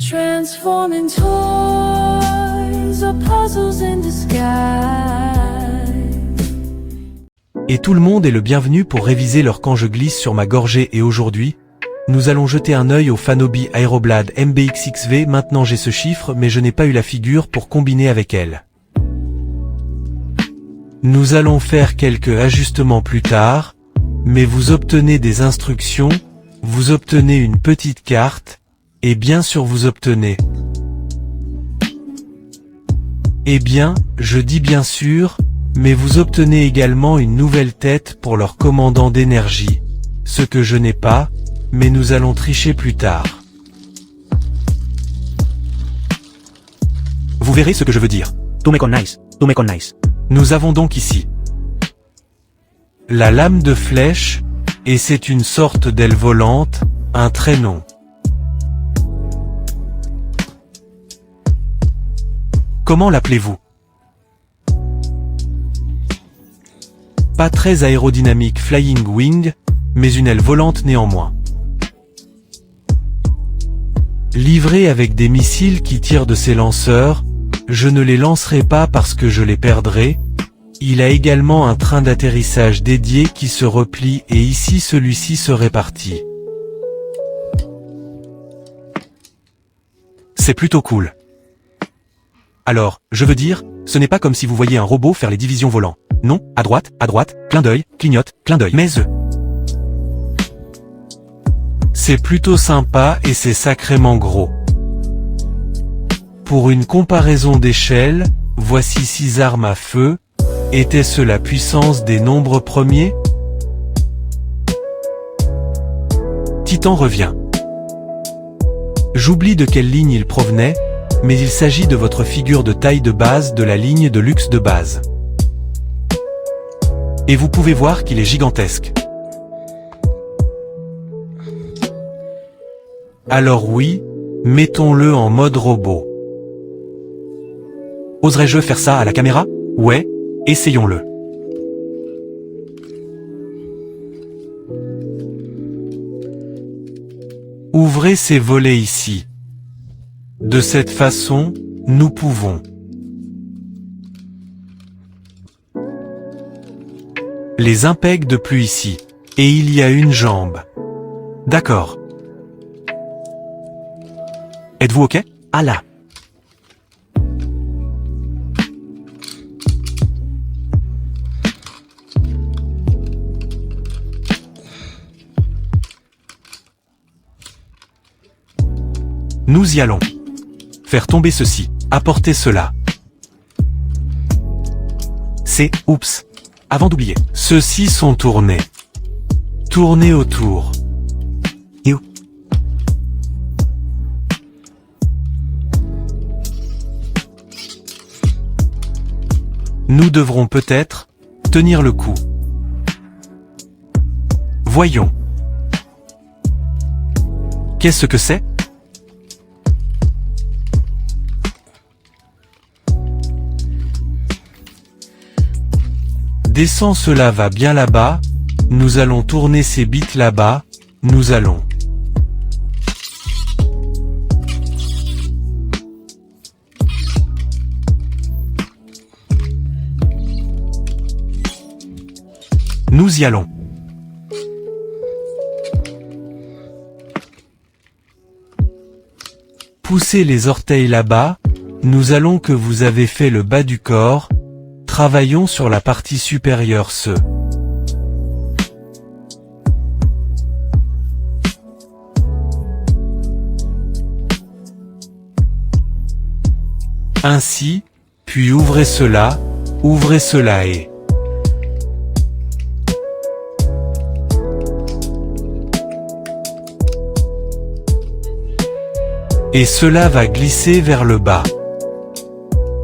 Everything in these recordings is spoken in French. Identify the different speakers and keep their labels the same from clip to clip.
Speaker 1: Transforming toys or puzzles in disguise.
Speaker 2: Et tout le monde est le bienvenu pour réviser leur quand je glisse sur ma gorgée et aujourd'hui, nous allons jeter un œil au Fanobi Aeroblade MBXXV. Maintenant j'ai ce chiffre mais je n'ai pas eu la figure pour combiner avec elle. Nous allons faire quelques ajustements plus tard, mais vous obtenez des instructions, vous obtenez une petite carte, et bien sûr vous obtenez. Eh bien, je dis bien sûr, mais vous obtenez également une nouvelle tête pour leur commandant d'énergie, ce que je n'ai pas, mais nous allons tricher plus tard. Vous verrez ce que je veux dire.
Speaker 3: Tú me connais, tú me connais.
Speaker 2: Nous avons donc ici la lame de flèche, et c'est une sorte d'aile volante, un traîneau. Comment l'appelez-vous? Pas très aérodynamique Flying Wing, mais une aile volante néanmoins. Livré avec des missiles qui tirent de ses lanceurs, je ne les lancerai pas parce que je les perdrai. Il a également un train d'atterrissage dédié qui se replie et ici celui-ci se répartit. C'est plutôt cool. Alors, je veux dire, ce n'est pas comme si vous voyez un robot faire les divisions volants. Non, à droite, clin d'œil, clignote, clin d'œil. Mais c'est plutôt sympa et c'est sacrément gros. Pour une comparaison d'échelle, voici 6 armes à feu. Était-ce la puissance des nombres premiers? Titan revient. J'oublie de quelle ligne il provenait, mais il s'agit de votre figure de taille de base de la ligne de luxe de base. Et vous pouvez voir qu'il est gigantesque. Alors oui, mettons-le en mode robot. Oserais-je faire ça à la caméra? Ouais. Essayons-le. Ouvrez ces volets ici. De cette façon, nous pouvons les impecs de plus ici. Et il y a une jambe. D'accord. Êtes-vous OK?
Speaker 3: Ah là.
Speaker 2: Nous y allons. Faire tomber ceci. Apporter cela. C'est, oups. Avant d'oublier. Ceux-ci sont tournés. Tournez autour.
Speaker 3: You.
Speaker 2: Nous devrons peut-être tenir le coup. Voyons. Qu'est-ce que c'est? Descends, cela va bien là-bas, nous allons tourner ces bits là-bas, nous allons. Nous y allons. Poussez les orteils là-bas, nous allons que vous avez fait le bas du corps. Travaillons sur la partie supérieure Ainsi, puis ouvrez cela et cela va glisser vers le bas.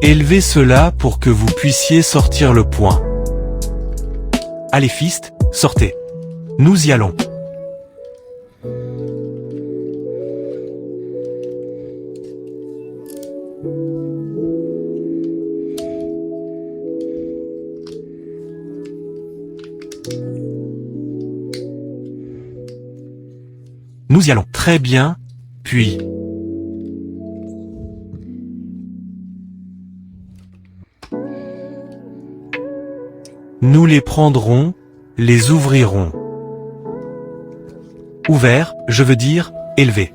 Speaker 2: Élevez cela pour que vous puissiez sortir le point. Allez fist, sortez. Nous y allons. Nous y allons. Très bien, puis Nous les prendrons, les ouvrirons. Ouvert, je veux dire, élevé.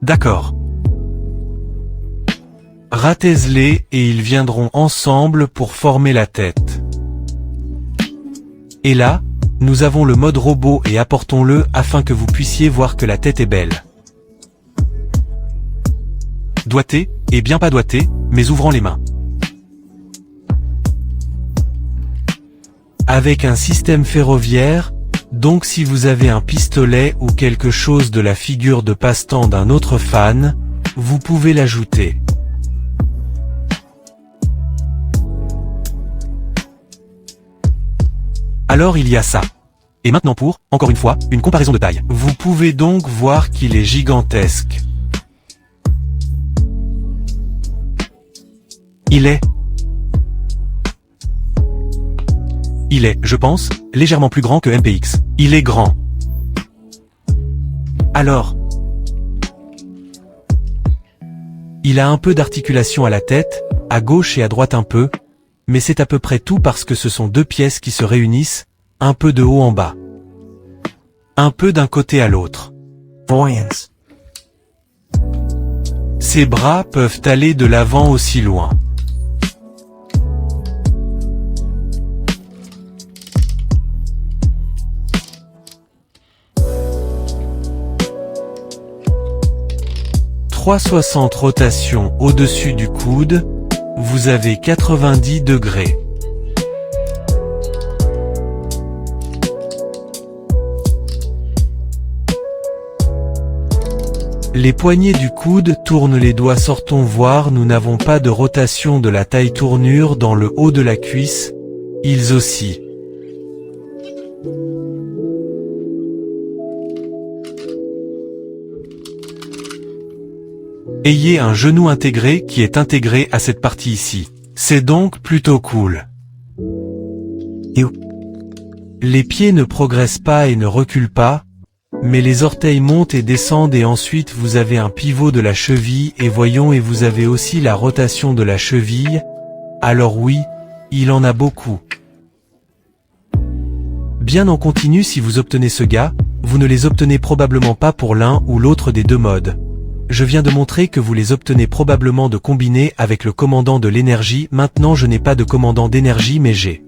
Speaker 2: D'accord. Ratez-les et ils viendront ensemble pour former la tête. Et là, nous avons le mode robot et apportons-le afin que vous puissiez voir que la tête est belle. Doigté, et bien pas doigté, mais ouvrant les mains. Avec un système ferroviaire, donc si vous avez un pistolet ou quelque chose de la figure de passe-temps d'un autre fan, vous pouvez l'ajouter. Alors il y a ça. Et maintenant pour, encore une fois, une comparaison de taille. Vous pouvez donc voir qu'il est gigantesque. Il est, je pense, légèrement plus grand que MPX. Il est grand. Alors, il a un peu d'articulation à la tête, à gauche et à droite un peu, mais c'est à peu près tout parce que ce sont deux pièces qui se réunissent, un peu de haut en bas. Un peu d'un côté à l'autre.
Speaker 3: Voyance.
Speaker 2: Ses bras peuvent aller de l'avant aussi loin. « 360 rotations au-dessus du coude, vous avez 90 degrés. Les poignets du coude tournent les doigts sortons voir nous n'avons pas de rotation de la taille tournure dans le haut de la cuisse, ils aussi. Ayez un genou intégré qui est intégré à cette partie ici. C'est donc plutôt cool. Les pieds ne progressent pas et ne reculent pas, mais les orteils montent et descendent et ensuite vous avez un pivot de la cheville et voyons et vous avez aussi la rotation de la cheville, alors oui, il en a beaucoup. Bien en continu si vous obtenez ce gars, vous ne les obtenez probablement pas pour l'un ou l'autre des deux modes. Je viens de montrer que vous les obtenez probablement de combiner avec le commandant de l'énergie, maintenant je n'ai pas de commandant d'énergie mais j'ai.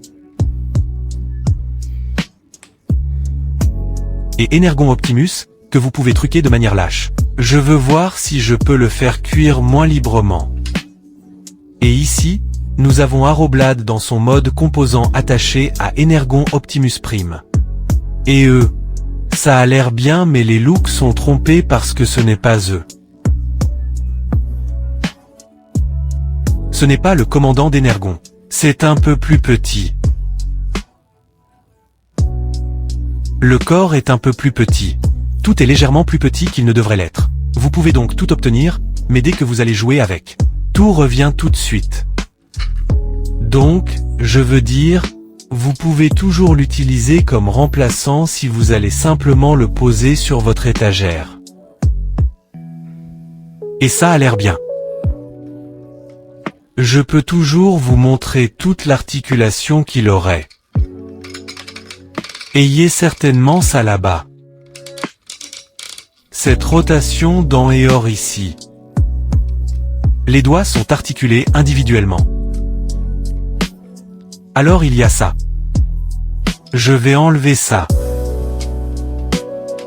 Speaker 2: Et Energon Optimus, que vous pouvez truquer de manière lâche. Je veux voir si je peux le faire cuire moins librement. Et ici, nous avons Aroblade dans son mode composant attaché à Energon Optimus Prime. Et eux, ça a l'air bien mais les looks sont trompés parce que ce n'est pas eux. Ce n'est pas le commandant d'Energon. C'est un peu plus petit. Le corps est un peu plus petit. Tout est légèrement plus petit qu'il ne devrait l'être. Vous pouvez donc tout obtenir, mais dès que vous allez jouer avec, tout revient tout de suite. Donc, je veux dire, vous pouvez toujours l'utiliser comme remplaçant si vous allez simplement le poser sur votre étagère. Et ça a l'air bien. Je peux toujours vous montrer toute l'articulation qu'il aurait. Ayez certainement ça là-bas. Cette rotation dans Eor ici. Les doigts sont articulés individuellement. Alors il y a ça. Je vais enlever ça.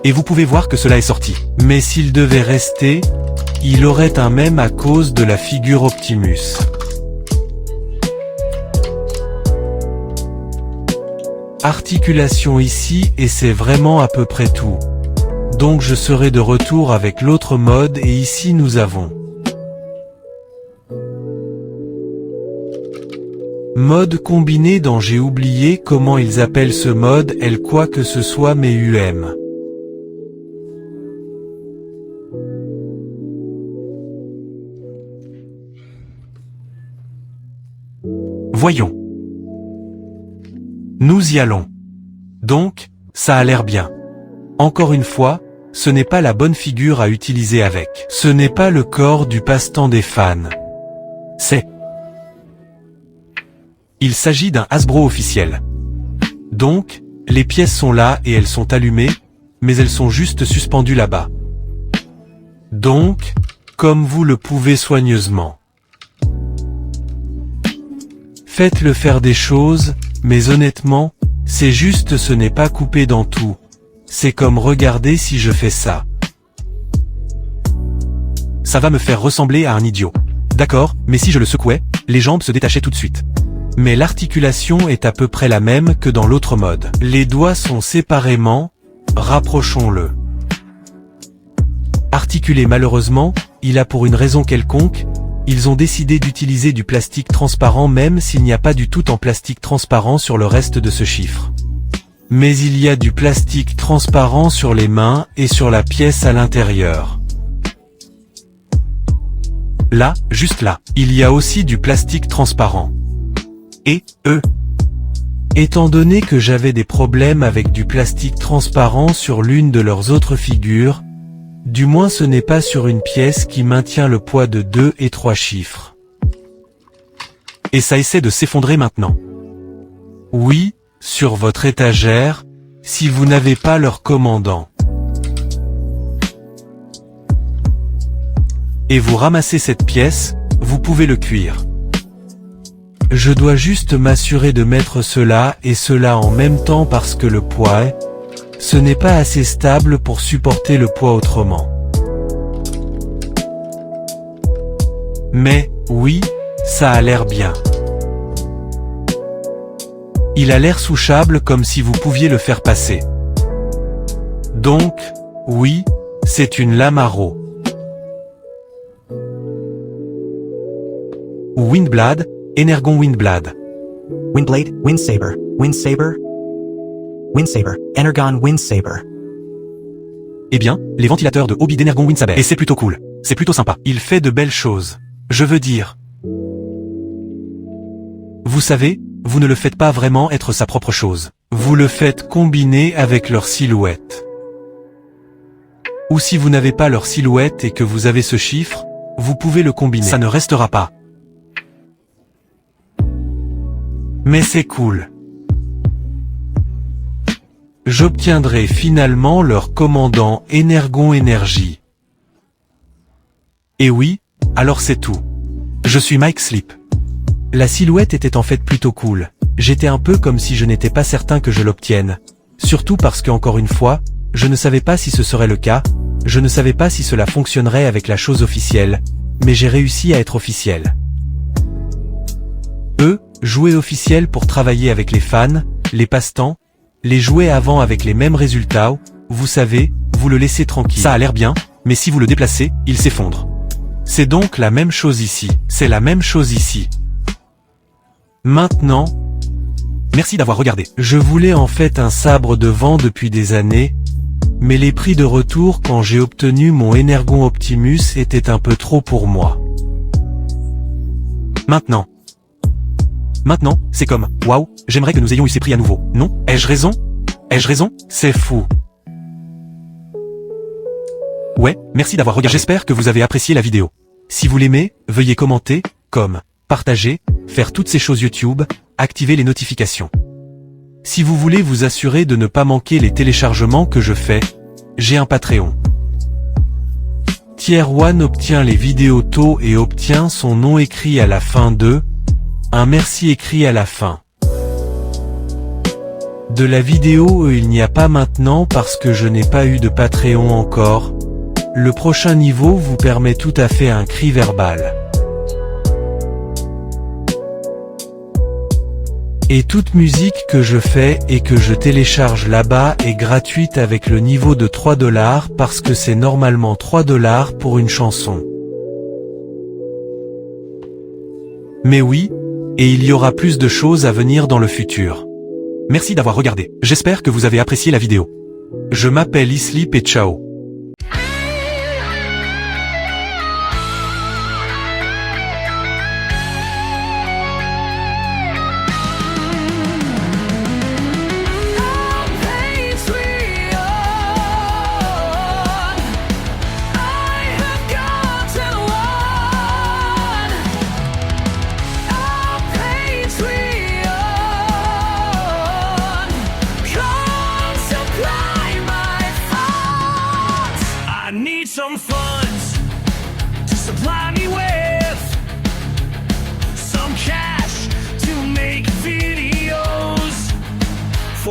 Speaker 2: Et vous pouvez voir que cela est sorti. Mais s'il devait rester, il aurait un même à cause de la figure Optimus. Articulation ici et c'est vraiment à peu près tout. Donc je serai de retour avec l'autre mode et ici nous avons mode combiné dans j'ai oublié comment ils appellent ce mode L quoi que ce soit mais UM. Voyons. Nous y allons. Donc, ça a l'air bien. Encore une fois, ce n'est pas la bonne figure à utiliser avec. Ce n'est pas le corps du passe-temps des fans. Il s'agit d'un Hasbro officiel. Donc, les pièces sont là et elles sont allumées, mais elles sont juste suspendues là-bas. Donc, comme vous le pouvez soigneusement. Faites-le faire des choses, mais honnêtement, c'est juste ce n'est pas coupé dans tout. C'est comme regarder si je fais ça. Ça va me faire ressembler à un idiot. D'accord, mais si je le secouais, les jambes se détachaient tout de suite. Mais l'articulation est à peu près la même que dans l'autre mode. Les doigts sont séparément, rapprochons-le. Articulé malheureusement, il a pour une raison quelconque, ils ont décidé d'utiliser du plastique transparent même s'il n'y a pas du tout en plastique transparent sur le reste de ce chiffre. Mais il y a du plastique transparent sur les mains et sur la pièce à l'intérieur. Là, juste là, il y a aussi du plastique transparent. Et, étant donné que j'avais des problèmes avec du plastique transparent sur l'une de leurs autres figures, du moins ce n'est pas sur une pièce qui maintient le poids de 2 et 3 chiffres. Et ça essaie de s'effondrer maintenant. Oui, sur votre étagère, si vous n'avez pas leur commandant. Et vous ramassez cette pièce, vous pouvez le cuire. Je dois juste m'assurer de mettre cela et cela en même temps parce que le poids, ce n'est pas assez stable pour supporter le poids autrement. Mais, oui, ça a l'air bien. Il a l'air souchable comme si vous pouviez le faire passer. Donc, oui, c'est une lame à roue. Ou Windblade, Energon Windblade.
Speaker 3: Windblade, Windsaber, Windsaber, Windsaber, Energon Windsaber.
Speaker 2: Eh bien, les ventilateurs de hobby d'Energon Windsaber. Et c'est plutôt cool. C'est plutôt sympa. Il fait de belles choses. Je veux dire. Vous savez, vous ne le faites pas vraiment être sa propre chose. Vous le faites combiner avec leur silhouette. Ou si vous n'avez pas leur silhouette et que vous avez ce chiffre, vous pouvez le combiner. Ça ne restera pas. Mais c'est cool. J'obtiendrai finalement leur commandant Energon Énergie. Et oui, alors c'est tout. Je suis Mike Sleep. La silhouette était en fait plutôt cool. J'étais un peu comme si je n'étais pas certain que je l'obtienne. Surtout parce que encore une fois, je ne savais pas si ce serait le cas, je ne savais pas si cela fonctionnerait avec la chose officielle, mais j'ai réussi à être officiel. Jouer officiel pour travailler avec les fans, les passe-temps, les jouer avant avec les mêmes résultats, vous savez, vous le laissez tranquille. Ça a l'air bien, mais si vous le déplacez, il s'effondre. C'est donc la même chose ici, c'est la même chose ici. Maintenant, merci d'avoir regardé. Je voulais en fait un sabre de vent depuis des années, mais les prix de retour quand j'ai obtenu mon Energon Optimus étaient un peu trop pour moi. Maintenant, c'est comme, waouh, j'aimerais que nous ayons eu ces prix à nouveau. Non? Ai-je raison? Ai-je raison? C'est fou. Ouais, merci d'avoir regardé. J'espère que vous avez apprécié la vidéo. Si vous l'aimez, veuillez commenter, partager, faire toutes ces choses YouTube, activer les notifications. Si vous voulez vous assurer de ne pas manquer les téléchargements que je fais, j'ai un Patreon. Tier 1 obtient les vidéos tôt et obtient son nom écrit à la fin de... Un merci écrit à la fin. De la vidéo il n'y a pas maintenant parce que je n'ai pas eu de Patreon encore. Le prochain niveau vous permet tout à fait un cri verbal. Et toute musique que je fais et que je télécharge là-bas est gratuite avec le niveau de 3 $ parce que c'est normalement 3 $ pour une chanson. Mais oui, et il y aura plus de choses à venir dans le futur. Merci d'avoir regardé. J'espère que vous avez apprécié la vidéo. Je m'appelle Islip et ciao.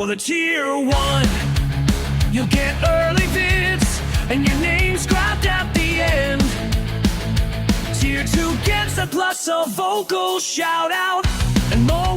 Speaker 4: For the tier 1, you'll get early vids, and your name's grabbed at the end. Tier 2 gets a plus a vocal shout out, and more